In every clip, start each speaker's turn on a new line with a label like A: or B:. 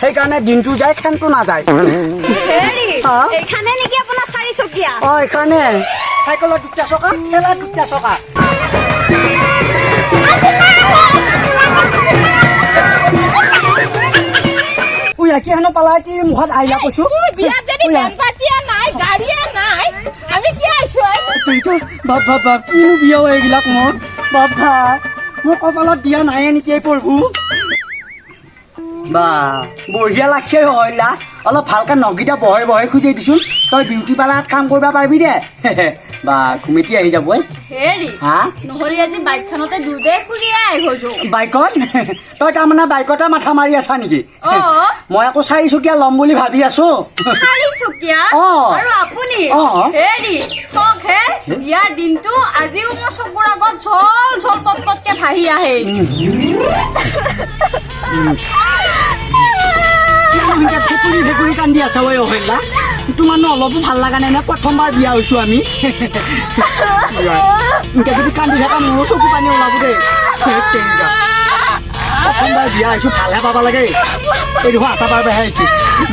A: সেইকাৰণে দিনটো যায় খেনটো নাযায়
B: এইখানে নেকি আপোনাৰ 4 চকীয়া
A: এইখানে চাইকেলৰ 2টা চকা ঠেলা 2টা চকা কি হেনো পালা মুখত আহিলা কৈছো
B: বিয়াত যদি বেন পাতিয়া নাই গাড়ীয়ে নাই আমি কি আইছো
A: বাপ বাপ বাপ কিনো বিয়া এইবিলাক মোৰ বাপ ভা মোৰ কপালত বিয়া নাই নেকি প্ৰভু বা বঢ়িয়া লাগছে হয়লা অলপ ভালকে নগিটা বহে বহে খুঁজাই দিছোন তই বিউটি পাৰ্লাৰত কাম কৰিব পাৰিবি দে বা ঘুমিটি আহি যাব
B: হেৰি
A: হা
B: নহৰি আজি বাইকখনতে দুদে খুলিয়াই আহিছো
A: বাইকত তই তাৰমানে বাইকতে মাথা মাৰি আছা নেকি মই আকৌ 4 চকীয়া ল'ম বুলি ভাবি আছো
B: 4 চকীয়া আৰু আপুনি হেৰি ঠক হে ইয়াৰ দিনটো আজিও মোৰ চকুৰ আগত ঝল ঝল পটপটকে ভাহি আহে
A: ভেকুৰি কান্দি আছা ঐ অহল্যা তোমাৰ অলপো ভাল লগা নাই নে প্ৰথমবাৰ বিয়া হৈছো আমি এনেকে যদি কান্দি থাকা মোৰো চকু পানী ওলাব দেই প্ৰথমবাৰ বিয়া হৈছো ভালহে পাব লাগে এই দেখোন 8 বাৰ বেয়া হৈছে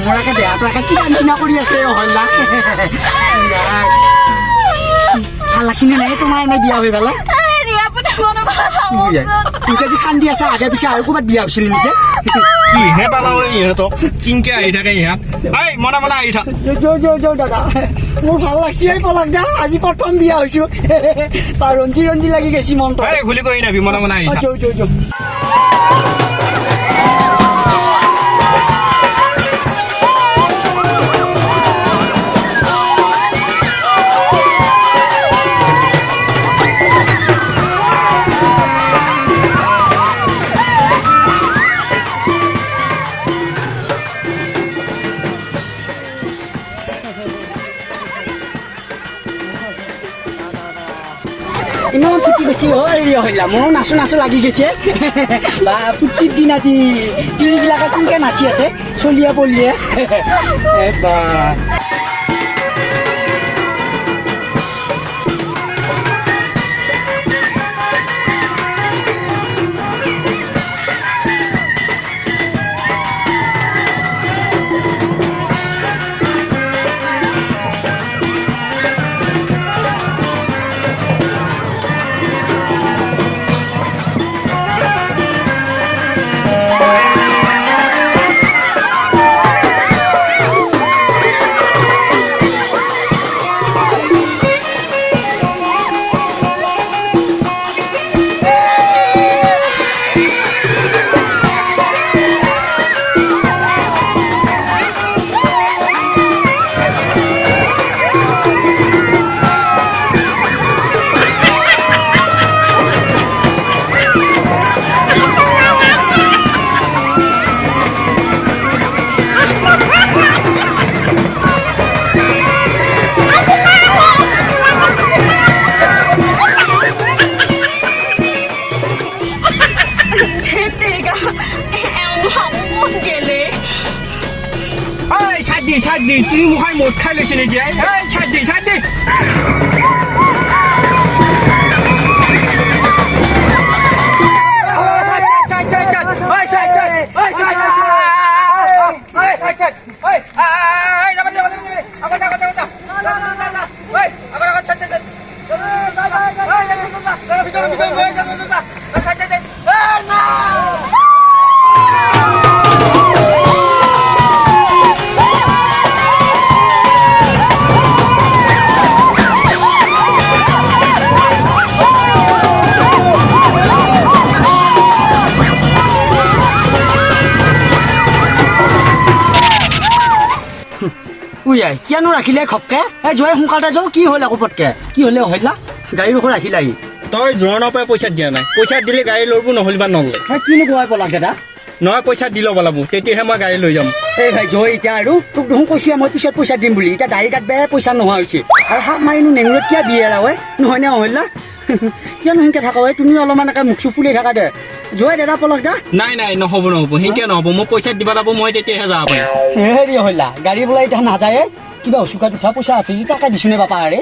A: মোৰ একে দেহাটো একে কিবা নিচিনা কৰি আছে অহল্যা ভাল লাগছি নে নাই তোমাৰ এনে বিয়া হৈ পেলাই যদি কান্দি আছে আগে পিছে আৰু ক'ৰবাত বিয়া হৈছিল নেকি
C: কি হে পালা ইহঁতক কিনকে আহি থাকে ইহঁত এই মনে মনে আহি থাক
A: দাদা মোৰ ভাল লাগছি এই পলাক দা আজি প্ৰথম বিয়া হৈছো ৰঞ্জি ৰঞ্জি লাগি গৈছি মনটো
C: ঘুলি কৰি নাবি মনে মনে আহি থাক
A: ইমান ফুটি গৈছে হেৰি হইলা মোৰো নাচো নাচো লাগি গৈছে বা ফুটিৰ দিন আজি তিৰিবিলাকে কোনকে নাচি আছে চলিয়া পলিয়ে বা
C: ছাড় দি তুমি মুখাই মদ খাই লৈছে নেকি ছাড় দি
A: কিয়নো ৰাখিলে খপকে জয় সোনকালে যাওঁ কি হ'ল আকৌ পটকে কি হ'লে হইলা গাড়ী ৰখো ৰাখিলা
C: তই জোৰণৰ পৰা পইচা দিয়া নাই পইচা দিলে গাড়ী ল'ব নহ'লে বা নলয়
A: কিনো কোৱাই পলাক দাদা
C: নহয় পইচা দি ল'ব লাগিব তেতিয়াহে মই গাড়ী লৈ যাম
A: এই ভাই জয় এতিয়া আৰু তোক দেখোন কৈছোঁ মই পিছত পইচা দিম বুলি এতিয়া গাড়ী কাটবে পইচা নোহোৱা হৈছে আৰু হাক মাৰিনো নেঙুৰত কিয় বিয়ে এৰা হয় নহয় নে হইলা কিয়নো সেনেকৈ থাকা হয় তুমি অলপমান একে মুখ চুখ ফুলি থাকা দে জয় দাদা পলক দা
C: নাই নহ'ব সেনেকৈ নহ'ব মই পইচা দিব লাগিব মই তেতিয়াহে যাব পাৰিম
A: হেৰি হইলা গাড়ী বোলে এতিয়া নাযায় কিবা চুকাত উঠা পইচা আছে যে টাকা দিছো নে বাপা আৰে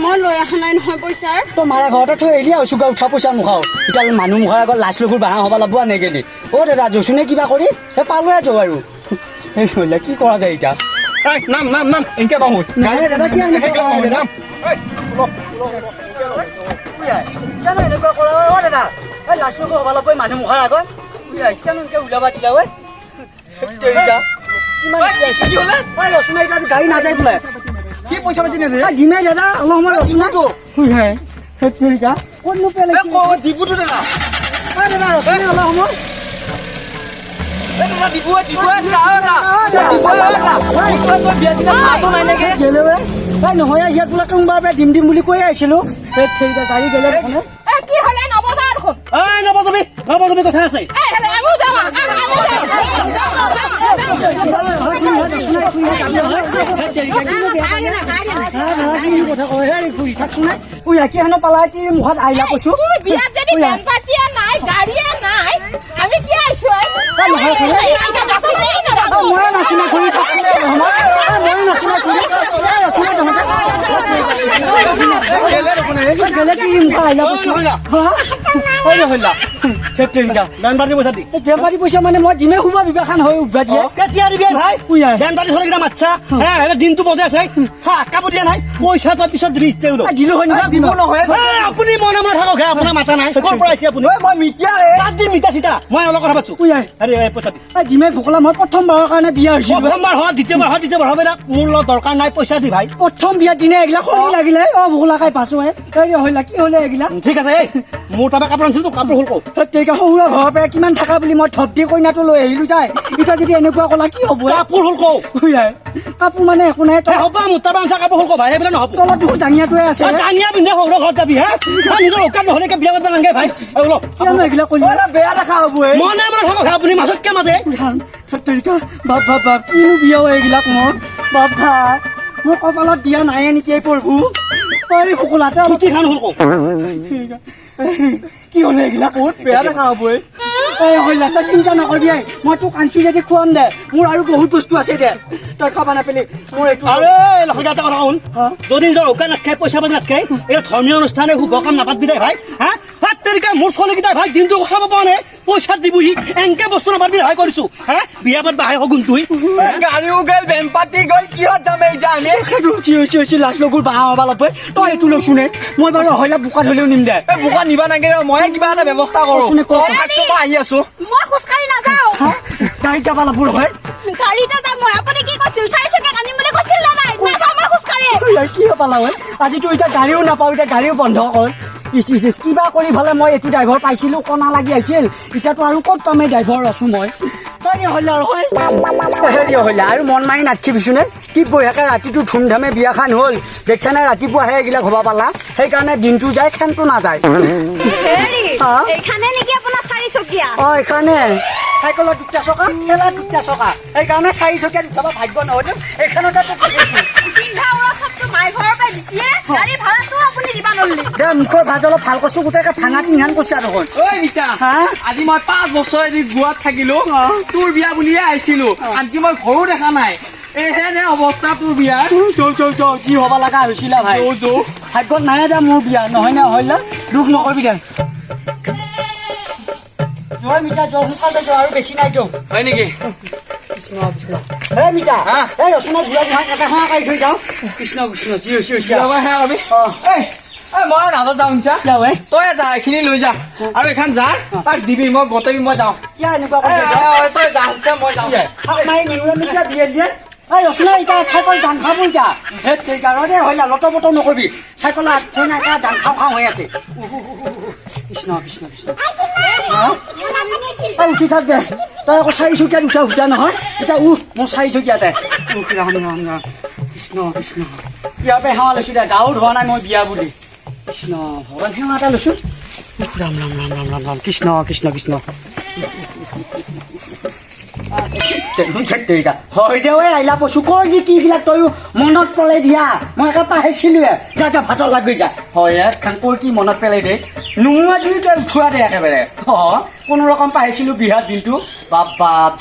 B: মই লৈ অহা নাই নহয় পইচা
A: তো মাৰা ঘৰতে থৈ এলি আৰু চুকা উঠা পইচা নোখাওঁ এতিয়া মানুহ মুখৰ আগত লাজ লগুৰ বাঁহ হ'ব লাগব নে গেলি দাদা জচোনে কিবা কৰি পালোৱে যাওঁ আৰু এই হইলা কি কৰা যায় এতিয়া
C: এই নাম নাম নাম এনকে বাহু
A: নাই দাদা কি এনেকুৱা কৰা হয় দাদা
C: নাম এই
A: কেন এনেকুৱা কৰা হয় অ দাদা এই লাষ্টকৈ হবালক মানুহ মুখাৰ আগত কেন এনেকৈ ওলাবা দিলা ঐ কিমান কি হ'লে ৰচনা এতিয়া গাড়ী নাযায় বোলে
C: কি পইচা পাতি নেদে
A: দিমেই দাদা অলপ সময় ৰচনাটো ক'তনো পেলাই
C: দিবুটো দাদা
A: দাদা ৰচনা অলপ সময় নহয় ইয়াত বোলে কোনোবা দিম দিম বুলি কৈ আহিছিলো গাড়ী গেলে
B: কি হ'লে নবজা দেখোন
C: নবজাবি কথা আছে
B: আমিও যাম
A: পালা কি মুখত আহিলা কৈছো
B: বিয়াত যদি বেন পাতিয়ে নাই গাড়ীয়ে নাই আমি কি আইছো
A: মই নাচিনা ঘূৰি থাকছোন মই নাচিনা ঘূৰি গেলে কি মুখ আহিলা হইলা
C: বেনপাতি পইচা দি
A: বেপাৰী পইচা মানে মই দিমে শুব বিবাখান হৈ উঠবা দিয়ে
C: কেতিয়া দিবি ভাই বেনপাতি চলে কিনা মাতছা দিনটো বজাই আছে চাহ কাপোৰ দিয়া নাই পইচা তোৰ পিছত দিবি
A: দিলো হয় নহয় দিব নহয়
C: আপুনি মনে মনে থাকক আপোনাৰ মাতা নাই ক'ৰ পৰা আহিছে আপুনি
A: মই মিতিয়া
C: তাত দি মিঠা চিতা মই অলপ কথা পাতিছো আৰে পইচা দি
A: দিমে ভোকলা মই প্ৰথমবাৰৰ কাৰণে বিয়া হৈছিলো
C: প্ৰথমবাৰ হয় দ্বিতীয়বাৰ হয় মোৰ লগত দৰকাৰ নাই পইচা দি ভাই
A: প্ৰথম বিয়াৰ দিনে এগিলা খৰি লাগিলে ভোকলা খাই পাছো হইলা কি হলে এগিলা
C: ঠিক আছে মোৰ তাৰপৰা কাপোৰ আনিছিলো কাপোৰ হ'ল কওঁ
A: তেতিয়া সৰুৰে ঘৰৰ পৰা কিমান থাকা বুলি মই থপ দি কইনাটো লৈ আহিলো যায় এতিয়া যদি এনেকুৱা ক'লা কি হ'ব
C: কাপোৰ হ'ল কওঁ
A: কাপোৰ মানে একো নাই
C: হ'ব মোৰ তাৰপৰা আনিছা কাপোৰ হ'ল কওঁ ভাই সেইবিলাক নহ'ব
A: তলত দেখোন জাঙিয়াটোৱে আছে
C: জাঙিয়া পিন্ধে সৰু ঘৰত যাবি নিজৰ অকাত নহ'লে বিয়া পাতিব নালাগে ভাই
A: কিয়নো এইগিলা কৰিলে বেয়া দেখা হ'ব
C: মনে মনে থাকক আপুনি মাজতকে মাতে
A: বাপ কিনো বিয়া এইগিলাক মোৰ বাপ মোৰ কপালত বিয়া নাই নেকি এই প্ৰভু ভোকলাতে
C: ছুটি খান হ'ল কওঁ
A: কি হ'লে এইগিলা ক'ত বেয়া দেখা হ'ব তই চিন্তা নকৰিবি মই তোক আনছো যদি খুৱাম দে মোৰ আৰু বহুত বস্তু আছে দে তই খাবা নাপালি মোৰ এইটো
C: আৰে লক্ষীটা এটা কথা শুন যদি নিজৰ অকাত নাথাকে পইচা পাতি নাথাকে এই ধৰ্মীয় অনুষ্ঠানে শুভ কাম নাপাতবি দে ভাই তেৰিকা মোৰ ছোৱালীকেইটাই ভাই দিনটো খাব পৰা নাই পইচা দিবহি এনেকে বস্তু নাপাতবি সহায় কৰিছো বিয়া পাতিবা আহে সগুন তুই
A: গাড়ীও গ'ল বেন পাতি গ'ল কিহত যাম এতিয়া আমি সেইটো লাজ লগৰ বাঁহ হবা লপে তই এইটো লৈছো নে মই বাৰু হয়লা বোকাত হ'লেও নিম দে বোকাত নিবা নাগে মই কিবা এটা ব্যৱস্থা কৰো আহি আছো
B: মই খোজকাঢ়ি নাযাওঁ
A: গাড়ীত যাবা লাগব হয়
B: গাড়ীতে যাম মই আপুনি কি কৈছিল 4 চকীয়াত আনিম বুলি কৈছিল না নাই নাযাওঁ মই খোজকাঢ়ি
A: কি পালা হয় আজিতো এতিয়া গাড়ীও নাপাওঁ এতিয়া গাড়ীও বন্ধ কৰ কিবা কৰি ভালে মই এইটো ড্ৰাইভাৰ পাইছিলো কণা লাগি আহিছিল এতিয়াতো আৰু ক'ত পাম এই ড্ৰাইভাৰ আছো মই হেৰি হ'লে আৰু মন মাৰি নাথাকিবিচোন কি বঢ়িয়াকে ৰাতিটো ধুমধামে বিয়াখন হ'ল দেখিছা নাই ৰাতিপুৱাহে এইগিলাক হ'ব পালা সেইকাৰণে দিনটো যায় খেনটো নাযায়
B: এইখানে নেকি আপোনাৰ 4 চকীয়া
A: এইখানে চাইকেলৰ 2টা চকা ঠেলা 2টা চকা সেইকাৰণে 4 চকীয়া দুটা ভাগ্য নহ'লে এইখনতে মুখৰ ভাজ অলপ ভাল কৈছো গোটেই ভাঙা টিঙান কৈছা দেখোন
D: আজি মই 5 বছৰ গোৱাত থাকিলো তোৰ বিয়া বুলিয়ে আহিছিলো আনকি মই ঘৰো দেখা নাই এহেনে অৱস্থা তোৰ বিয়া
A: চল যি হ'ব লগা হৈছিলা ভাই ভাগ্যত নাই দে মোৰ বিয়া নহয় নে হ'লা দুখ নকৰিবি দে জয় মিতা জয় সোনকালে যোৱা আৰু বেছি নাই যোৱা
D: হয় নেকি
A: মিতা ৰচনা ঘূৰা ঘূৰা কাটা খোৱা কাঢ়ি থৈ যাওঁ কৃষ্ণ যি হৈছে
D: মই নাজত যাওঁ তই যা এইখিনি লৈ যা আৰু এখন যাৰ তাক দিবি মই গোটেই মই যাওঁ তই যা মই যাওঁ
A: ৰচনা এতিয়া চাইকেল ডাং খাব এতিয়া সেইকাৰণে হ'লা লট বট নকৰিবি চাইকেল ডাং খাওঁ হৈ আছে কৃষ্ণ উঠি থাক দে তই আকৌ 4 চকীয়াত উঠা নহয় এতিয়া মোৰ 4 চকীয়াতে কৃষ্ণ ইয়াৰ পৰা সেৱা লৈছো দে গাঁও ধোৱা নাই মই বিয়া বুলি কৃষ্ণ ভগৱান সেৱা এটা লৈছো ৰাম কৃষ্ণ হয় দে আহিলা চুকৰ যি কিবিলাক তয়ো মনত পেলাই দিয়া মই একে পাহৰিছিলোৱে যা ভাতৰ লাগি যা হয় খাংকৰ কি মনত পেলাই দে নোহোৱা যদি তই উঠোৱা দে একেবাৰে কোনো ৰকম পাহৰিছিলো বিহাত দিনটো বাপ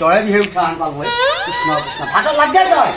A: জৰে বিহে উঠা আন পাল হয় কৃষ্ণ ভাতৰ লাগ দে তই